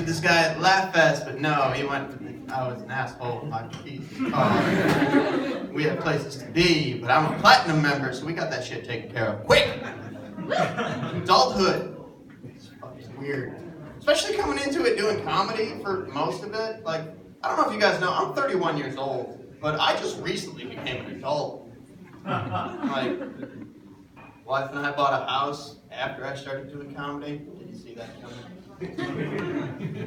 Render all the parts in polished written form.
with this guy at Laugh Fest, but no, he went to I was an asshole. We had places to be, but I'm a platinum member, so we got that shit taken care of quick. Adulthood. It's fucking weird. Especially coming into it doing comedy for most of it. Like, I don't know if you guys know, I'm 31 years old, but I just recently became an adult. Like, wife and I bought a house after I started doing comedy. Did you see that coming?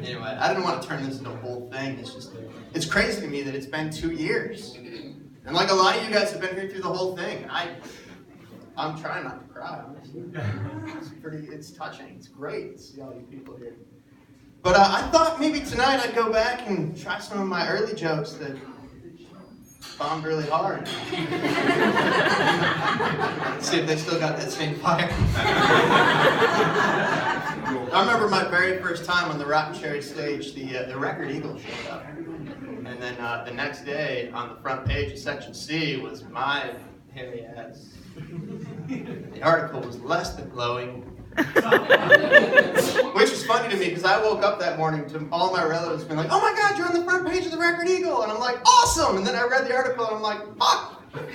Anyway, I didn't want to turn this into a whole thing. It's crazy to me that it's been 2 years. And like a lot of you guys have been here through the whole thing. I'm trying not to cry, honestly. It's touching. It's great to see all you people here. But I thought maybe tonight I'd go back and try some of my early jokes that bombed really hard. See if they still got that same fire. I remember my very first time on the Rotten Cherry stage, the Record Eagle showed up. And then the next day, on the front page of Section C was my hairy ass. The article was less than glowing. Which was funny to me because I woke up that morning to all my relatives being like, "Oh my God, you're on the front page of the Record Eagle," and I'm like, "Awesome!" And then I read the article and I'm like, "Fuck!" But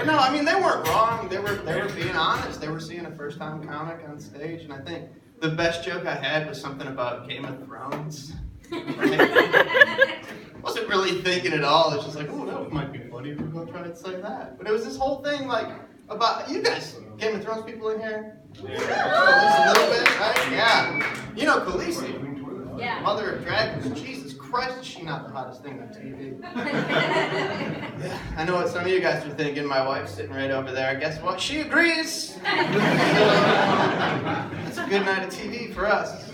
no, I mean they weren't wrong. They were being honest. They were seeing a first-time comic on stage, and I think the best joke I had was something about Game of Thrones. Wasn't really thinking at all. It's just like, oh, that might be funny. We're gonna try to say that. But it was this whole thing like about you guys, Game of Thrones people in here. Yeah. At least a little bit, right? Yeah. You know Khaleesi. Yeah. Mother of Dragons. Jesus Christ, is she not the hottest thing on TV? Yeah. I know what some of you guys are thinking. My wife's sitting right over there. Guess what? She agrees. That's a good night of TV for us.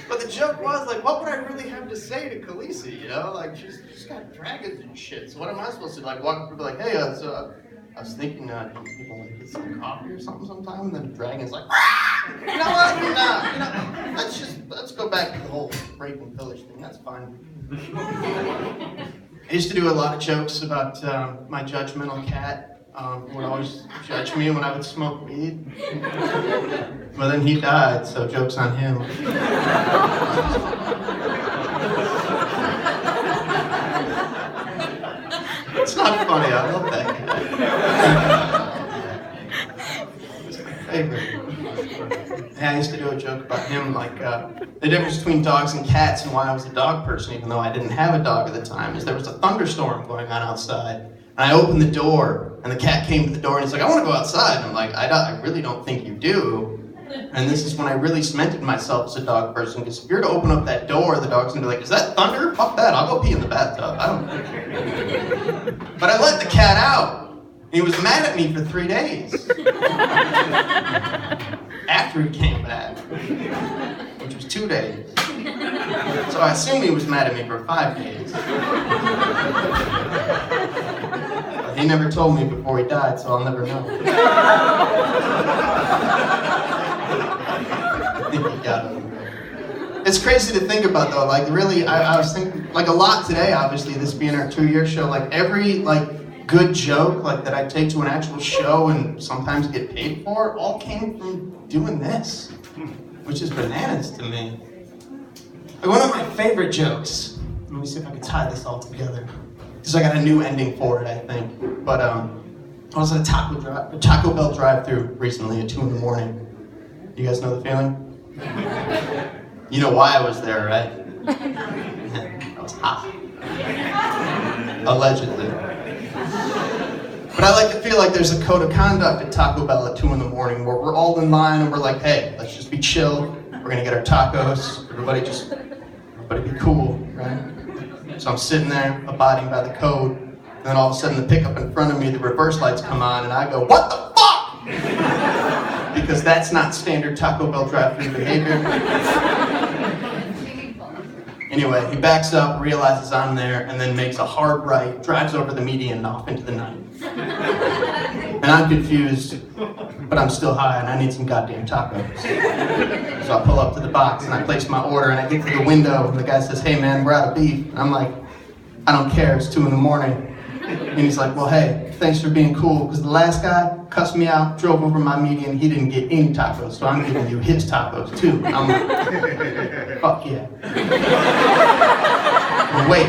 But the joke was, like, what would I really have to say to Khaleesi, you know? Like, she's got dragons and shit, so what am I supposed to, like, walk up and be like, hey, so I was thinking, people, like, get some coffee or something sometime, and then the dragon's like, Rah! You know what? No, let's go back to the whole rape and pillage thing, that's fine. I used to do a lot of jokes about my judgmental cat. Would always judge me when I would smoke weed. But then he died, so joke's on him. It's not funny, I love that guy. He's my favorite. Yeah, I used to do a joke about him, like, the difference between dogs and cats and why I was a dog person, even though I didn't have a dog at the time, is there was a thunderstorm going on outside. And I opened the door, and the cat came to the door, and he's like, I want to go outside. And I'm like, I really don't think you do. And this is when I really cemented myself as a dog person, because if you're to open up that door, the dog's going to be like, is that thunder? Fuck that, I'll go pee in the bathtub. I don't care. But I let the cat out, and he was mad at me for 3 days. After he came back, which was 2 days. So I assume he was mad at me for 5 days. He never told me before he died, so I'll never know. I think he got it. It's crazy to think about, though. Like, really, I was thinking, like, a lot today, obviously, this being our 2-year show. Like, every, like, good joke, like, that I take to an actual show and sometimes get paid for, all came from doing this, which is bananas to me. Like, one of my favorite jokes, let me see if I can tie this all together. Because I got a new ending for it, I think. But I was at a Taco Bell drive-thru recently at 2 in the morning. You guys know the feeling? You know why I was there, right? I was hot. Allegedly. But I like to feel like there's a code of conduct at Taco Bell at 2 in the morning where we're all in line and we're like, hey, let's just be chill. We're gonna get our tacos. Everybody be cool, right? So I'm sitting there, abiding by the code, and then all of a sudden the pickup in front of me, the reverse lights come on, and I go, what the fuck? Because that's not standard Taco Bell drive-thru behavior. Anyway, he backs up, realizes I'm there, and then makes a hard right, drives over the median and off into the night. And I'm confused, but I'm still high and I need some goddamn tacos. So I pull up to the box and I place my order and I get to the window and the guy says, hey man, we're out of beef. And I'm like, I don't care, it's 2 in the morning. And he's like, well, hey, thanks for being cool, because the last guy cussed me out, drove over my median, he didn't get any tacos, so I'm giving you his tacos too. I'm like, fuck yeah. But wait,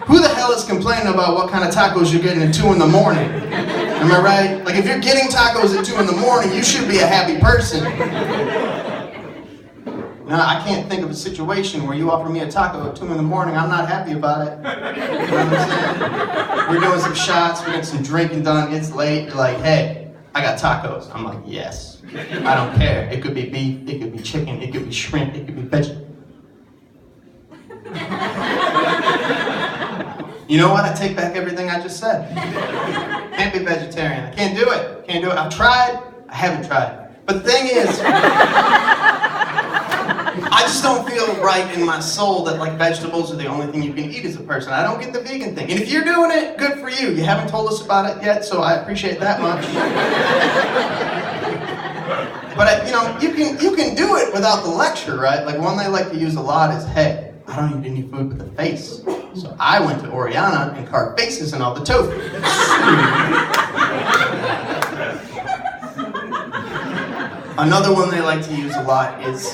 who the hell is complaining about what kind of tacos you're getting at 2 in the morning? Am I right? Like, if you're getting tacos at 2 in the morning, you should be a happy person. No, I can't think of a situation where you offer me a taco at 2 in the morning, I'm not happy about it. You know what I'm saying? We're doing some shots, we're getting some drinking done, it's late, you're like, hey, I got tacos. I'm like, yes. I don't care. It could be beef, it could be chicken, it could be shrimp, it could be vegetables. You know what? I take back everything I just said. Can't be vegetarian. I can't do it. Can't do it. I've tried. I haven't tried. But the thing is, I just don't feel right in my soul that like vegetables are the only thing you can eat as a person. I don't get the vegan thing. And if you're doing it, good for you. You haven't told us about it yet, so I appreciate that much. But you know, you can do it without the lecture, right? Like one they like to use a lot is, hey, I don't eat any food but the face. So I went to Oriana and carved faces in all the tofu. Another one they like to use a lot is,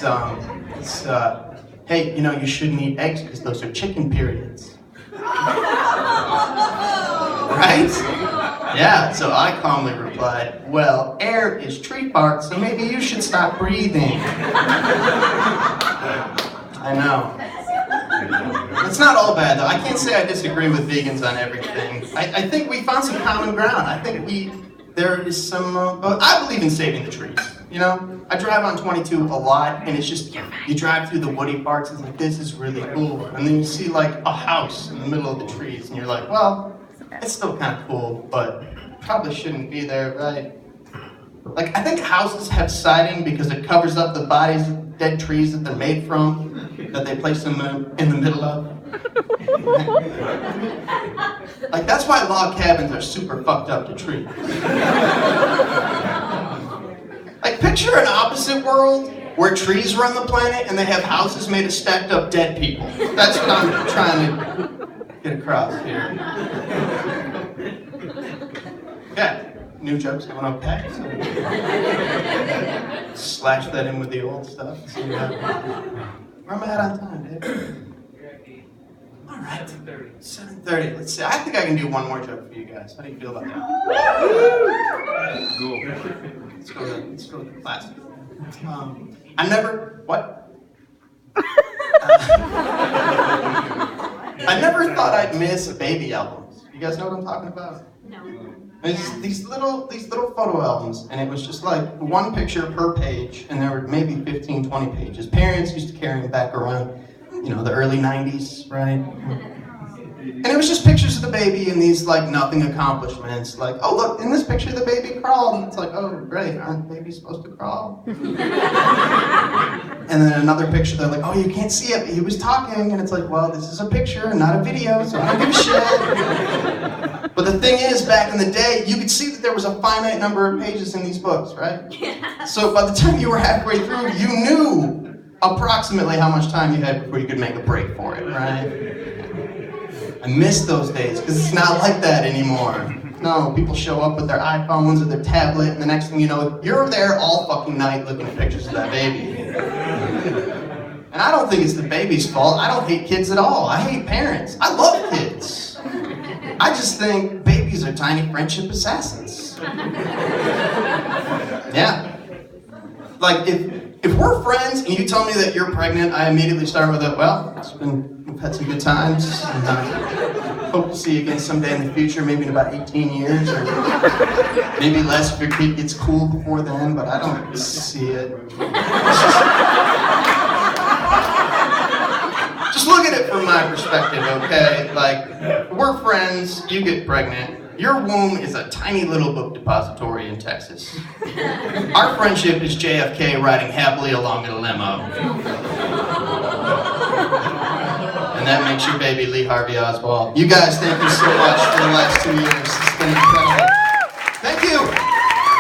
hey, you know, you shouldn't eat eggs because those are chicken periods. Right? Yeah, so I calmly replied, well, air is tree bark, so maybe you should stop breathing. I know. It's not all bad, though. I can't say I disagree with vegans on everything. I think we found some common ground. I think there is some, I believe in saving the trees, you know? I drive on 22 a lot, and it's just, you drive through the woody parts, and it's like, this is really cool. And then you see, like, a house in the middle of the trees, and you're like, well, it's still kind of cool, but probably shouldn't be there, right? Like, I think houses have siding because it covers up the bodies of dead trees that they're made from, that they place them in the middle of. Like, that's why log cabins are super fucked up to trees. Like, picture an opposite world where trees run the planet and they have houses made of stacked up dead people. That's what I'm trying to get across here. Okay, new jokes going okay. So slash that in with the old stuff. So, where am I at on time, Dave? All right, 7:30. Let's see. I think I can do one more joke for you guys. How do you feel about that? Cool. Let's go to the class. What? I never thought I'd miss baby albums. You guys know what I'm talking about? No. It's these little photo albums, and it was just like one picture per page, and there were maybe 15, 20 pages. Parents used to carry them back around, you know, the early 90s, right? And it was just pictures of the baby and these like nothing accomplishments, like, oh look, in this picture the baby crawled, and it's like, oh great, aren't babies supposed to crawl? And then another picture, they're like, oh, you can't see it, but he was talking, and it's like, well, this is a picture, not a video, so I don't give a shit. But the thing is, back in the day, you could see that there was a finite number of pages in these books, right? Yeah. So by the time you were halfway through, you knew approximately how much time you had before you could make a break for it, right? I miss those days, because it's not like that anymore. No, people show up with their iPhones or their tablet, and the next thing you know, you're there all fucking night looking at pictures of that baby. And I don't think it's the baby's fault. I don't hate kids at all. I hate parents. I love kids. I just think babies are tiny friendship assassins. Yeah. Like, if we're friends and you tell me that you're pregnant, I immediately start with a, well, we've had some good times. And, hope to see you again someday in the future, maybe in about 18 years, or maybe less if your kid gets cool before then, but I don't see it. Just look at it from my perspective, okay? Like, we're friends, you get pregnant, your womb is a tiny little book depository in Texas. Our friendship is JFK riding happily along in a limo. And that makes your baby Lee Harvey Oswald. You guys, thank you so much for the last 2 years. It's been incredible.